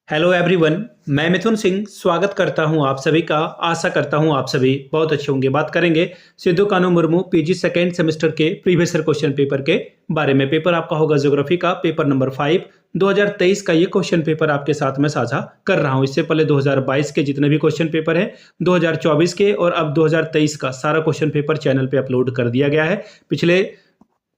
Hello everyone, मैं मिथुन सिंह स्वागत करता हूं आप सभी का। आशा करता हूं आप सभी बहुत अच्छे होंगे। बात करेंगे Sidhu Kanhu Murmu PG second semester के प्रीवियस ईयर क्वेश्चन पेपर के बारे में। पेपर आपका होगा ज्योग्राफी का पेपर नंबर 5 2023 का ये क्वेश्चन पेपर आपके साथ में साझा कर रहा हूं। इससे पहले 2022 के जितने भी क्वेश्चन पेपर हैं, 2024 के और अब 2023 का सारा क्वेश्चन पेपर चैनल पे अपलोड कर दिया गया है। पिछले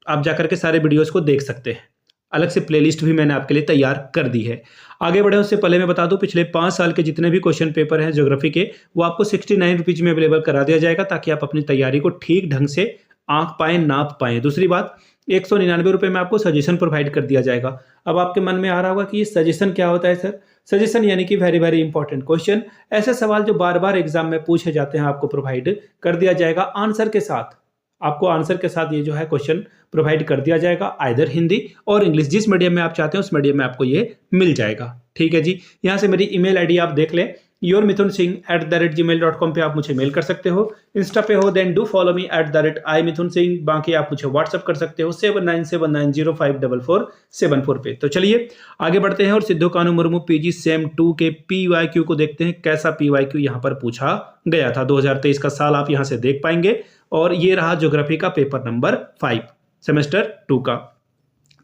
आप जाकर के सारे वीडियोस को देख सकते हैं। अलग से प्लेलिस्ट भी मैंने आपके लिए तैयार कर दी है। आगे बढ़े उससे पहले मैं बता दूं, पिछले 5 साल के जितने भी क्वेश्चन पेपर हैं ज्योग्राफी के, वो आपको 69 रुपीज में अवेलेबल करा दिया जाएगा, ताकि आप अपनी तैयारी को ठीक ढंग से आंक पाएं, नाप पाएं। दूसरी बात, 199 रुपये में आपको सजेशन प्रोवाइड कर दिया जाएगा। अब आपके मन में आ रहा होगा कि ये सजेशन क्या होता है सर? सजेशन यानी कि वेरी वेरी इंपॉर्टेंट क्वेश्चन, ऐसे सवाल जो बार बार एग्जाम में पूछे जाते हैं, आपको प्रोवाइड कर दिया जाएगा आंसर के साथ। आपको आंसर के साथ ये जो है क्वेश्चन प्रोवाइड कर दिया जाएगा, आइदर हिंदी और इंग्लिश, जिस मीडियम में आप चाहते हैं उस मीडियम में आपको ये मिल जाएगा। ठीक है जी। यहाँ से मेरी ईमेल आईडी आप देख लें, yourmithunSingh@gmail.com पे आप मुझे मेल कर सकते हो। इंस्टा पे हो then do follow me @imithunSingh। बाकी आप मुझे व्हाट्सअप कर सकते हो 7979054474 पे। तो चलिए आगे बढ़ते हैं और सिद्धू कान्हू मुर्मू पीजी सेम 2 के PYQ को देखते हैं। कैसा PYQ यहाँ पर पूछा गया था, 2023 का साल आप यहाँ से देख पाएंगे। और ये रहा ज्योग्राफी का पेपर नंबर 5 सेमेस्टर 2 का।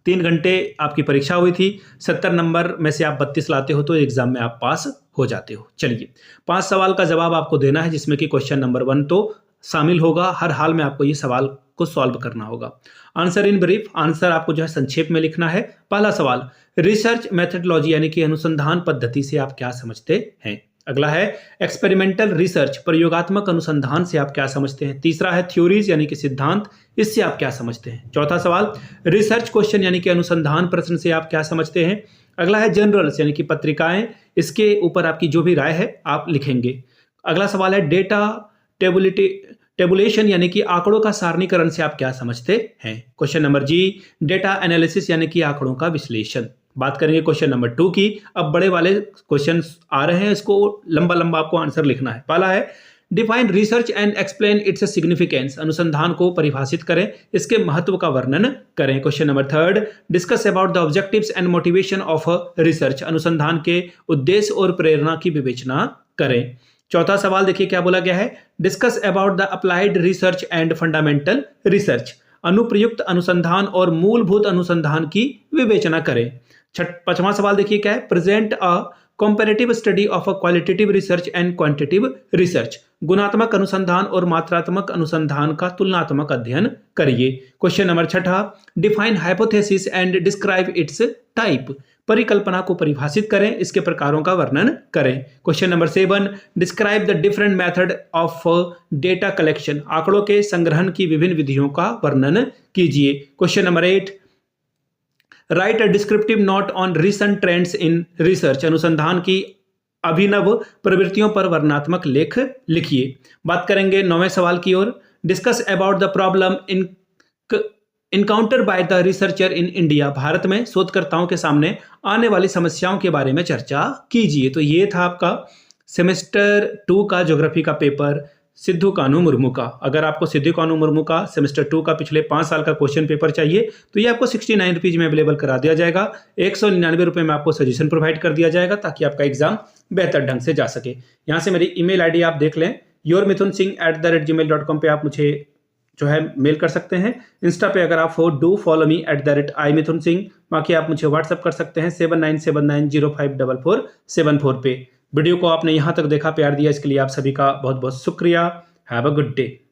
3 घंटे आपकी परीक्षा हुई थी। 70 नंबर में से आप 32 लाते हो तो एग्जाम में आप पास हो जाते हो। चलिए 5 सवाल का जवाब आपको देना है, जिसमें कि क्वेश्चन नंबर 1 तो शामिल होगा। हर हाल में आपको ये सवाल को सॉल्व करना होगा। आंसर इन ब्रीफ, आंसर आपको जो है संक्षेप में लिखना है। पहला सवाल, रिसर्च मेथडोलॉजी यानी कि अनुसंधान पद्धति से आप क्या समझते हैं। अगला है एक्सपेरिमेंटल रिसर्च, प्रयोगात्मक अनुसंधान से आप क्या समझते हैं। तीसरा है थ्योरीज यानी कि सिद्धांत, इससे आप क्या समझते हैं। चौथा सवाल, रिसर्च क्वेश्चन यानी कि अनुसंधान प्रश्न से आप क्या समझते हैं। अगला है जनरल्स यानी कि पत्रिकाएं, इसके ऊपर आपकी जो भी राय है आप लिखेंगे। अगला सवाल है डेटा टेबुलेशन यानी कि आंकड़ों का सारणीकरण से आप क्या समझते हैं। क्वेश्चन नंबर जी, डेटा एनालिसिस यानी कि आंकड़ों का विश्लेषण। बात करेंगे क्वेश्चन नंबर 2 की। अब बड़े वाले क्वेश्चन आ रहे हैं, इसको लंबा लंबा आपको आंसर लिखना है। पहला है define research and explain its significance, अनुसंधान को परिभाषित करें, इसके महत्व का वर्णन करें। Question number 3, discuss about the objectives and motivation of research, अनुसंधान के उद्देश्य और प्रेरणा की विवेचना करें। चौथा सवाल देखिए क्या बोला गया है, discuss about the applied research and fundamental research, अनुप्रयुक्त अनुसंधान और मूलभूत अनुसंधान की विवेचना करें। पांचवा सवाल देखिए क्या है, present a comparative study of a qualitative research and quantitative research, गुणात्मक अनुसंधान और मात्रात्मक अनुसंधान का तुलनात्मक अध्ययन करिए। Question number 6, define hypothesis and describe it's type, परिकल्पना को परिभाषित करें, इसके प्रकारों का वर्णन करें। Question number 7, describe the different method of data collection, आंकड़ों के संग्रहण की विभिन्न विधियों का वर्णन कीजिए। Question number 8, right a descriptive note on recent trends in research, अनुसंधान की अभिनव प्रवृत्तियों पर वर्णनात्मक लेख लिखिए। बात करेंगे 9वें सवाल की ओर, discuss about the problem encounter by the researcher in India, Bharat में शोधकर्ताओं के सामने आने वाली समस्याओं के बारे में चर्चा कीजिए। तो ये था आपका सेमेस्टर 2 का ज्योग्राफी का पेपर सिद्धू कान्हू मुर्मू का। अगर आपको सिद्धू कान्हू मुर्मू का सेमेस्टर 2 का पिछले 5 साल का क्वेश्चन पेपर चाहिए तो ये आपको 69 रुपीज में अवेलेबल करा दिया जाएगा। 199 रुपये में आपको सजेशन प्रोवाइड कर दिया जाएगा, ताकि आपका एग्जाम बेहतर ढंग से जा सके। यहाँ से मेरी ईमेल आईडी आप देख लें, yourmithunSingh@gmail.com पे आप मुझे जो है मेल कर सकते हैं। इंस्टा पे अगर आप हो डू फॉलो मी @imithunSingh। बाकी आप मुझे व्हाट्सअप कर सकते हैं 7979054474 पे। वीडियो को आपने यहाँ तक देखा, प्यार दिया, इसके लिए आप सभी का बहुत बहुत शुक्रिया। Have a good day.